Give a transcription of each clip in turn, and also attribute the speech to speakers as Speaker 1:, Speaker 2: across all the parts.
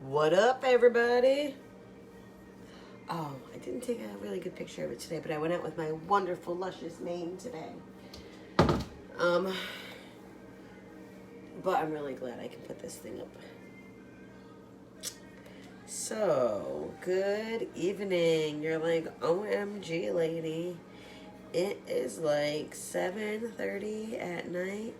Speaker 1: What up, everybody? Oh, I didn't take a really good picture of it today, but I went out with my wonderful, luscious mane today. But I'm really glad I can put this thing up. So, good evening. You're like, OMG, lady. It is like 7:30 at night.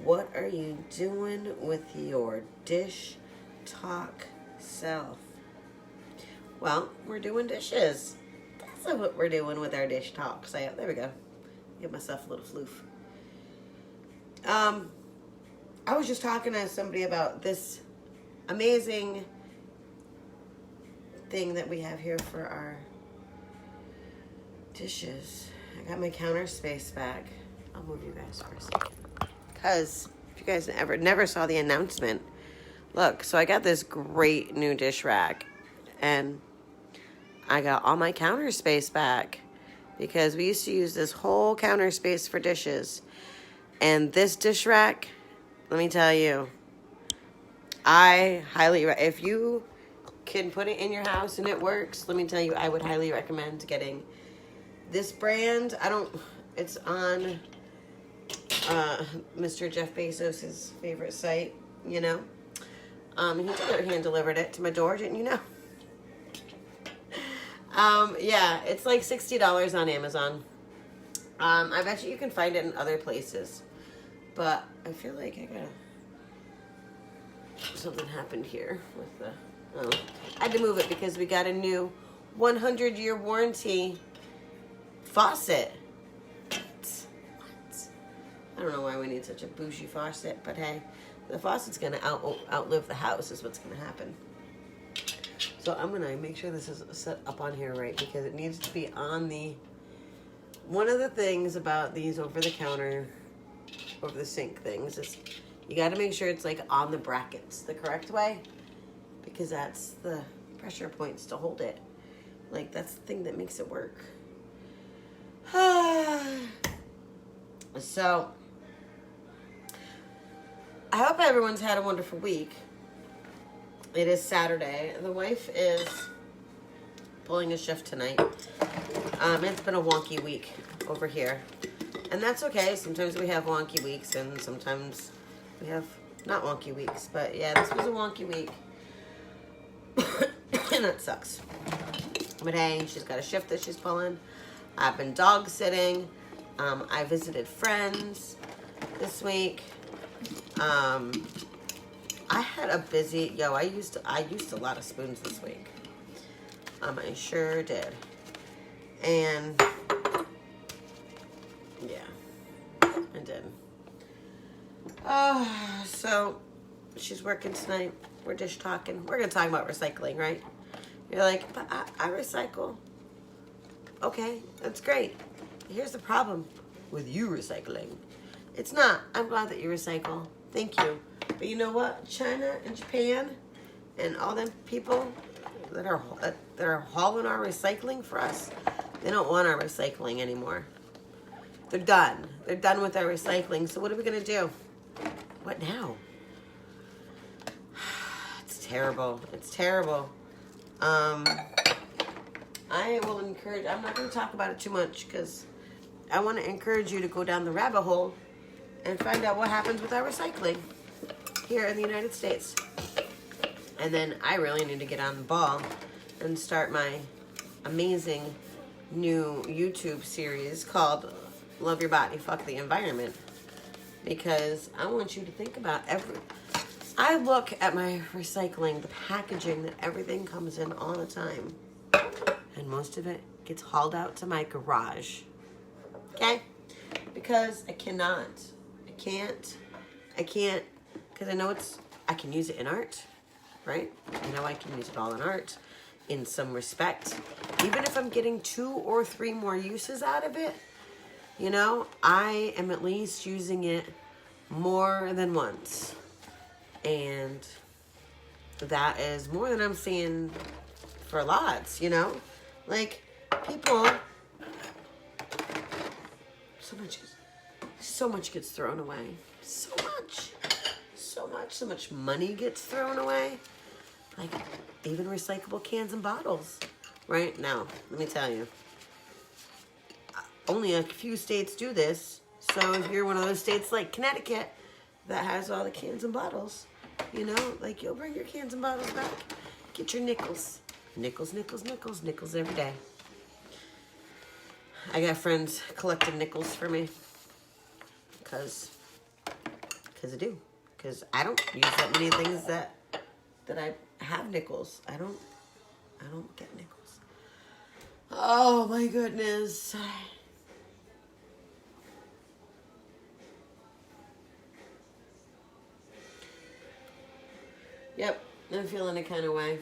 Speaker 1: What are you doing with your dish talk self? Well, we're doing dishes. That's what we're doing with our dish talk. So there we go. Give myself a little floof. I was just talking to somebody about this amazing thing that we have here for our dishes. I got my counter space back. I'll move you guys for a second. Because if you guys never saw the announcement, look, so I got this great new dish rack. And I got all my counter space back because we used to use this whole counter space for dishes. And this dish rack, let me tell you, I highly, if you can put it in your house and it works, let me tell you, I would highly recommend getting this brand. It's on Mr. Jeff Bezos' favorite site, you know. He hand delivered it to my door, didn't you know? Yeah, it's like $60 on Amazon. I bet you can find it in other places. But I feel like something happened here with the, I had to move it because we got a new 100-year warranty faucet. What? I don't know why we need such a bougie faucet, but hey, the faucet's gonna outlive the house is what's gonna happen. So I'm gonna make sure this is set up on here right because it needs to be on the, one of the things about these over the sink things is you gotta make sure it's like on the brackets the correct way because that's the pressure points to hold it. Like that's the thing that makes it work. So I hope everyone's had a wonderful week. It is Saturday. The wife is pulling a shift tonight. It's been a wonky week over here. And that's okay. Sometimes we have wonky weeks and sometimes we have not wonky weeks. But yeah, this was a wonky week. And that sucks. But hey, she's got a shift that she's pulling. I've been dog sitting. I visited friends this week. I had a busy, I used a lot of spoons this week. I sure did. And yeah, I did. So she's working tonight. We're dish talking. We're gonna talk about recycling, right? You're like, but I recycle. Okay, that's great. Here's the problem with you recycling. It's not. I'm glad that you recycle. Thank you. But you know what? China and Japan and all them people that are hauling our recycling for us, they don't want our recycling anymore. They're done. They're done with our recycling. So what are we going to do? What now? It's terrible. It's terrible. I will encourage, I'm not going to talk about it too much because I want to encourage you to go down the rabbit hole and find out what happens with our recycling here in the United States. And then I really need to get on the ball and start my amazing new YouTube series called Love Your Body, Fuck the Environment. Because I want you to think about I look at my recycling, the packaging that everything comes in all the time. And most of it gets hauled out to my garage. Okay? Because I can't, because I know I can use it in art, right? I know I can use it all in art in some respect. Even if I'm getting 2 or 3 more uses out of it, you know, I am at least using it more than once. And that is more than I'm seeing for lots, you know? Like, people, so much gets thrown away. So much money gets thrown away. Like, even recyclable cans and bottles. Right now, let me tell you. Only a few states do this. So if you're one of those states like Connecticut that has all the cans and bottles, you know, like, you'll bring your cans and bottles back. Get your nickels. Nickels, nickels, nickels, nickels every day. I got friends collecting nickels for me. Because I do. Because I don't use that many things that I have nickels. I don't get nickels. Oh my goodness. Yep, I'm feeling a kind of way.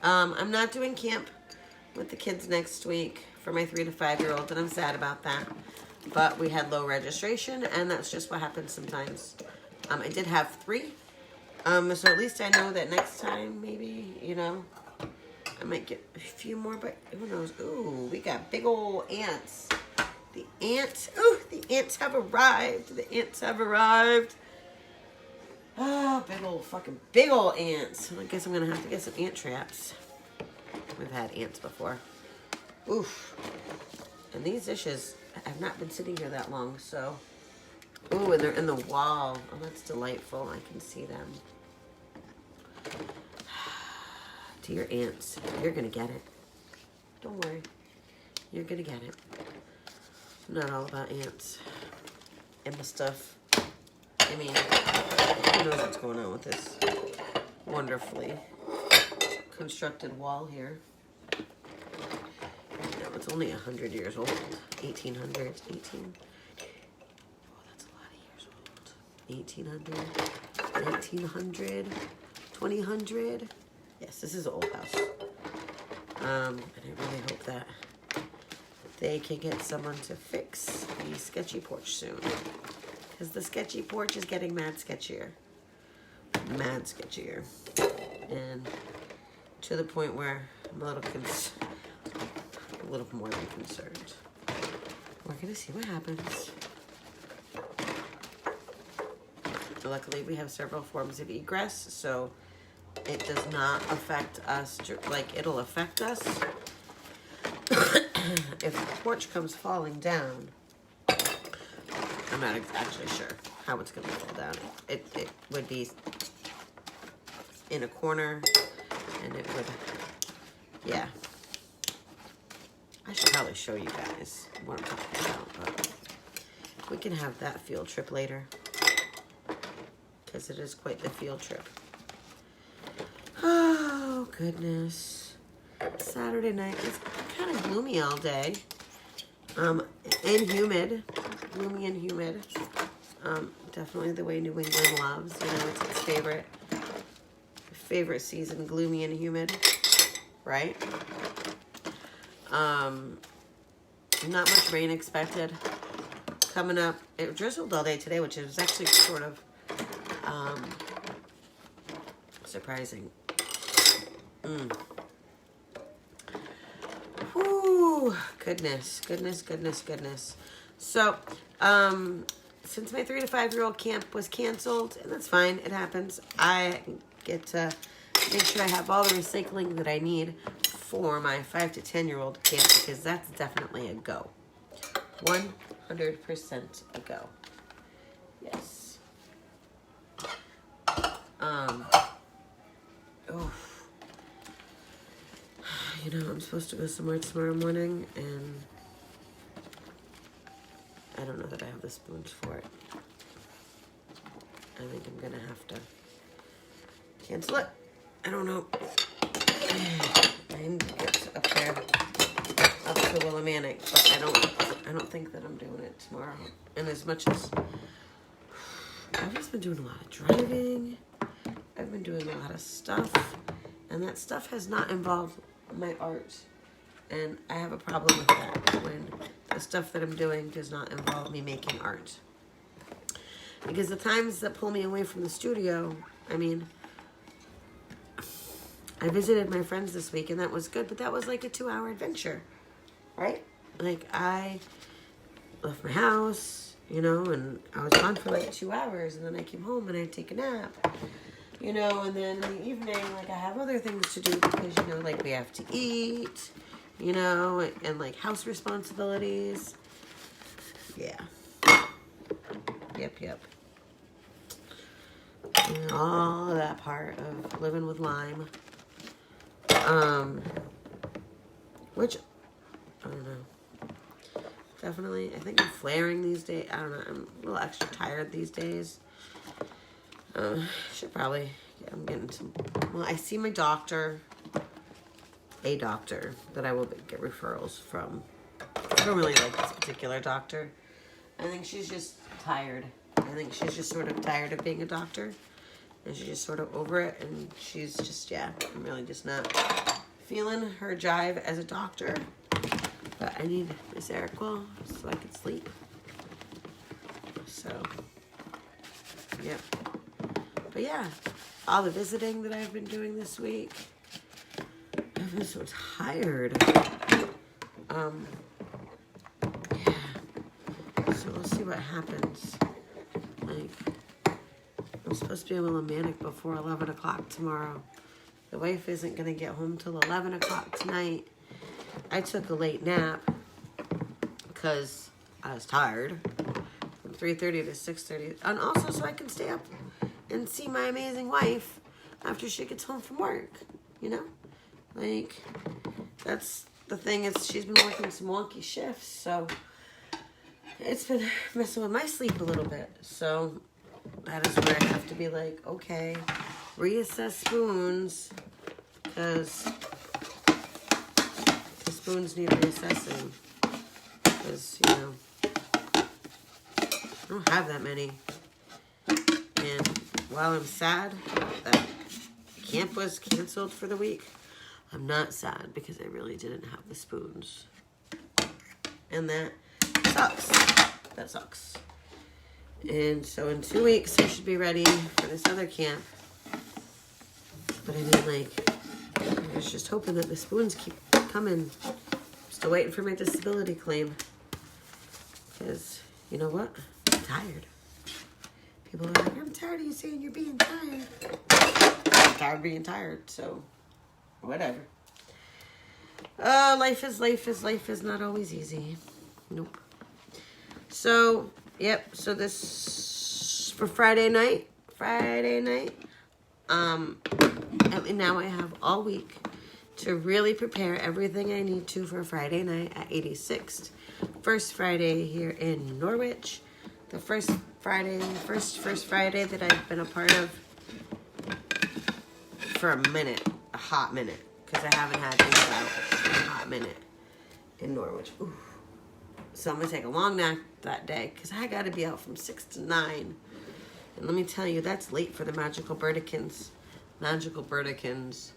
Speaker 1: I'm not doing camp with the kids next week for my 3 to 5 year old, and I'm sad about that. But we had low registration, and that's just what happens sometimes. I did have 3. So at least I know that next time, maybe, you know, I might get a few more, but who knows? Ooh, we got big old ants. The ants have arrived. The ants have arrived. Ah, big old ants. I guess I'm gonna have to get some ant traps. We've had ants before. Oof. And these dishes have not been sitting here that long, so. Ooh, and they're in the wall. Oh, that's delightful. I can see them. Dear ants, you're gonna get it. Don't worry. You're gonna get it. I'm not all about ants and the stuff. I mean, who knows what's going on with this wonderfully constructed wall here. You know, it's only 100 years old. 1800s, 18. Oh, that's a lot of years old. 1800, 1900, 2000. Yes, this is an old house. And I really hope that they can get someone to fix the sketchy porch soon. Because the sketchy porch is getting mad sketchier. Mad sketchier. And to the point where I'm a little more than concerned. We're going to see what happens. Luckily, we have several forms of egress, so it does not affect us. Like, it'll affect us if the porch comes falling down. I'm not actually sure how it's going to fall down. It would be in a corner, and it would, yeah. I should probably show you guys what I'm talking about, but we can have that field trip later, because it is quite the field trip. Oh, goodness. Saturday night is kind of gloomy all day. And humid. Gloomy and humid. Definitely the way New England loves. You know, it's its favorite season, gloomy and humid. Right? Not much rain expected. Coming up. It drizzled all day today, which is actually sort of surprising. Whew, goodness. So, since my 3 to 5 year old camp was canceled, and that's fine, it happens, I get to make sure I have all the recycling that I need for my 5 to 10 year old camp, because that's definitely a go. 100% a go. Yes. You know, I'm supposed to go somewhere tomorrow morning, and I don't know that I have the spoons for it. I think I'm gonna have to cancel it. I don't know. I need to get up there, up to Willimantic, but I don't think that I'm doing it tomorrow. And as much as I've just been doing a lot of driving, I've been doing a lot of stuff, and that stuff has not involved my art. And I have a problem with that, when the stuff that I'm doing does not involve me making art. Because the times that pull me away from the studio, I mean, I visited my friends this week, and that was good, but that was like a 2-hour adventure, right? Like, I left my house, you know, and I was gone for like 2 hours, and then I came home and I'd take a nap. you know, and then in the evening, like, I have other things to do because, you know, like, we have to eat, you know, and like, house responsibilities. Yeah. Yep. And all that part of living with Lyme. Which, I don't know. Definitely, I think I'm flaring these days. I don't know, I'm a little extra tired these days. Should probably, I'm getting some, well, I see my doctor, a doctor that I will get referrals from. I don't really like this particular doctor. I think she's just tired. I think she's just sort of tired of being a doctor. And she's just sort of over it. And she's just, yeah, I'm really just not feeling her jive as a doctor. But I need my Seroquel so I can sleep. So, yep. But yeah, all the visiting that I've been doing this week. I've been so tired. Yeah. So we'll see what happens. Like, I'm supposed to be a little manic before 11 o'clock tomorrow. The wife isn't going to get home till 11 o'clock tonight. I took a late nap because I was tired from 3:30 to 6:30. And also so I can stay up and see my amazing wife after she gets home from work, you know? Like, that's the thing, is she's been working some wonky shifts, so it's been messing with my sleep a little bit. So that is where I have to be like, okay, reassess spoons, because the spoons need reassessing. Because, you know, I don't have that many. And while I'm sad that camp was canceled for the week, I'm not sad because I really didn't have the spoons. And that sucks. That sucks. And so in 2 weeks, I should be ready for this other camp. But I mean, like, I was just hoping that the spoons keep coming. I'm still waiting for my disability claim. Because, you know what? I'm tired. People are like, I'm tired of you saying you're being tired. I'm tired of being tired, so whatever. Life is not always easy. Nope. So, yep, so this, for Friday night, and now I have all week to really prepare everything I need to for Friday night at 86th. First Friday here in Norwich. The first Friday that I've been a part of for a minute, a hot minute, because I haven't had things out in a hot minute in Norwich. Ooh. So I'm going to take a long nap that day, because I got to be out from 6 to 9. And let me tell you, that's late for the Magical Birdikins. Magical Birdikins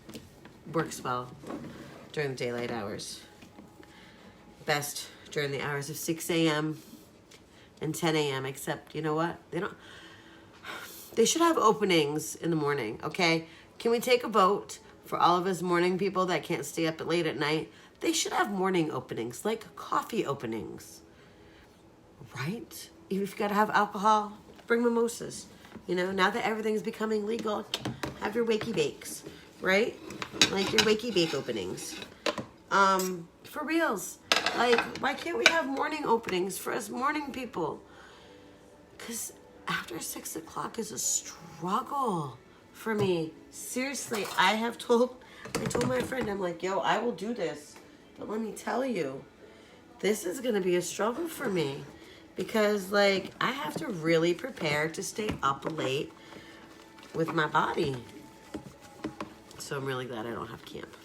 Speaker 1: works well during the daylight hours. Best during the hours of 6 a.m. and 10 a.m. Except, you know what? They should have openings in the morning, okay? Can we take a vote for all of us morning people that can't stay up late at night? They should have morning openings, like coffee openings, right? If you've got to have alcohol, bring mimosas. You know, now that everything's becoming legal, have your wakey bakes, right? Like your wakey bake openings. For reals. Like, why can't we have morning openings for us morning people? Because after 6 o'clock is a struggle for me. Seriously, I told my friend, I'm like, yo, I will do this. But let me tell you, this is going to be a struggle for me. Because, like, I have to really prepare to stay up late with my body. So I'm really glad I don't have camp.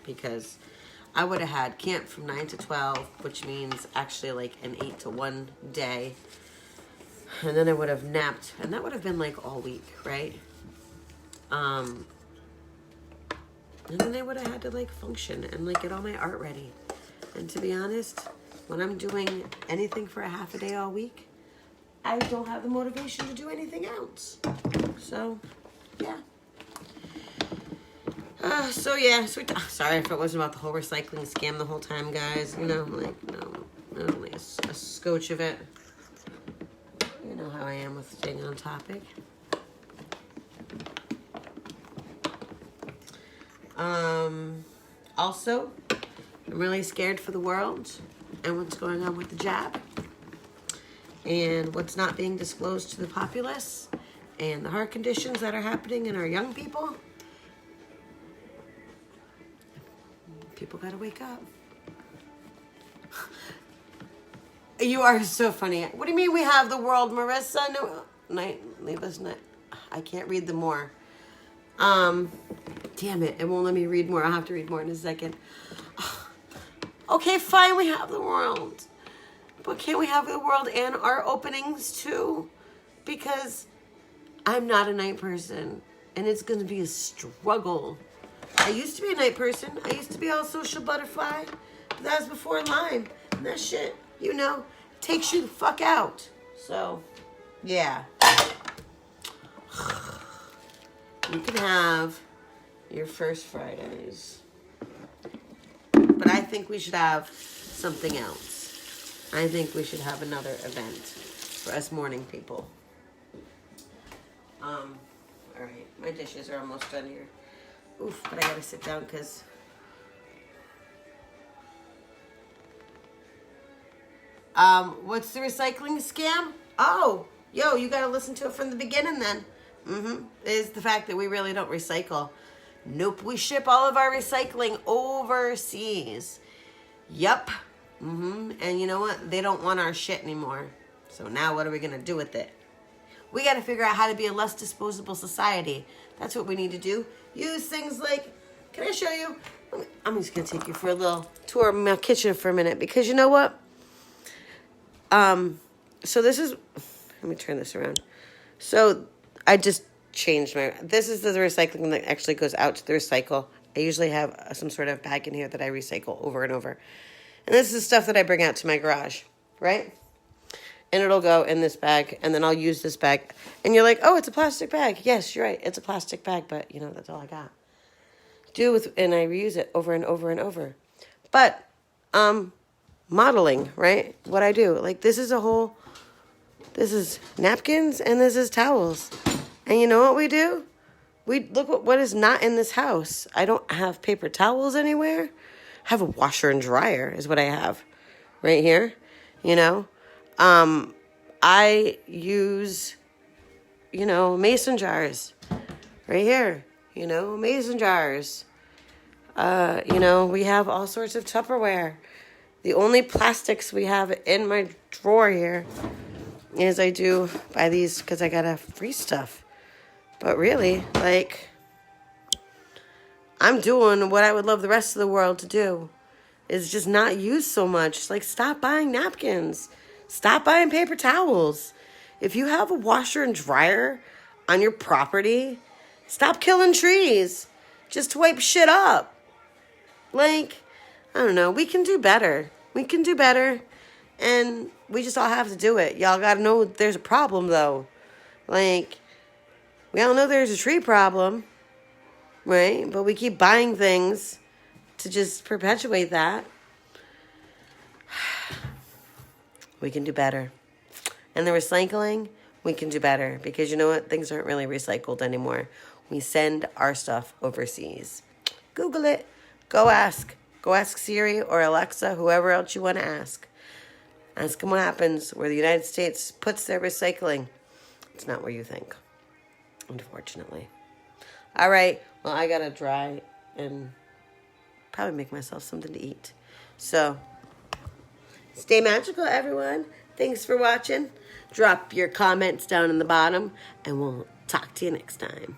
Speaker 1: Because I would have had camp from 9 to 12, which means actually like an 8 to 1 day. And then I would have napped. And that would have been like all week, right? And then I would have had to like function and like get all my art ready. And to be honest, when I'm doing anything for a half a day all week, I don't have the motivation to do anything else. So, yeah. Sorry if it wasn't about the whole recycling scam the whole time, guys. You know, like, no, only a scotch of it. You know how I am with staying on topic. Also, I'm really scared for the world and what's going on with the jab and what's not being disclosed to the populace and the heart conditions that are happening in our young people. People gotta wake up. You are so funny. What do you mean we have the world, Marissa? No, leave us night. I can't read the more. Damn it, it won't let me read more. I'll have to read more in a second. Okay, fine, we have the world. But can't we have the world and our openings too? Because I'm not a night person, and it's gonna be a struggle. I used to be a night person. I used to be all social butterfly. But that was before Lyme. And that shit, you know, takes you the fuck out. So, yeah. You can have your first Fridays. But I think we should have something else. I think we should have another event for us morning people. All right, my dishes are almost done here. Oof, but I gotta sit down because what's the recycling scam? Oh, yo, you gotta listen to it from the beginning then. Is the fact that we really don't recycle. Nope, we ship all of our recycling overseas. Yup. And you know what? They don't want our shit anymore. So now what are we gonna do with it? We gotta figure out how to be a less disposable society. That's what we need to do. Use things like, can I show you? I'm just gonna take you for a little tour of my kitchen for a minute because you know what? So this is, let me turn this around. So I just changed this is the recycling that actually goes out to the recycle. I usually have some sort of bag in here that I recycle over and over. And this is stuff that I bring out to my garage, right? And it'll go in this bag, and then I'll use this bag. And you're like, oh, it's a plastic bag. Yes, you're right. It's a plastic bag, but, you know, that's all I got. And I reuse it over and over and over. But, modeling, right? What I do. Like, this is napkins, and this is towels. And you know what we do? We look what is not in this house. I don't have paper towels anywhere. I have a washer and dryer is what I have right here, you know? I use, you know, mason jars right here, you know, mason jars. You know, we have all sorts of Tupperware. The only plastics we have in my drawer here is I do buy these because I gotta free stuff. But really, like, I'm doing what I would love the rest of the world to do is just not use so much. Like, stop buying napkins. Stop buying paper towels. If you have a washer and dryer on your property, stop killing trees just to wipe shit up. Like, I don't know. We can do better. We can do better. And we just all have to do it. Y'all got to know there's a problem, though. Like, we all know there's a tree problem, right? But we keep buying things to just perpetuate that. We can do better. And the recycling, we can do better. Because you know what? Things aren't really recycled anymore. We send our stuff overseas. Google it. Go ask. Go ask Siri or Alexa, whoever else you want to ask. Ask them what happens where the United States puts their recycling. It's not where you think, unfortunately. All right. Well, I got to dry and probably make myself something to eat. So, stay magical, everyone. Thanks for watching. Drop your comments down in the bottom, and we'll talk to you next time.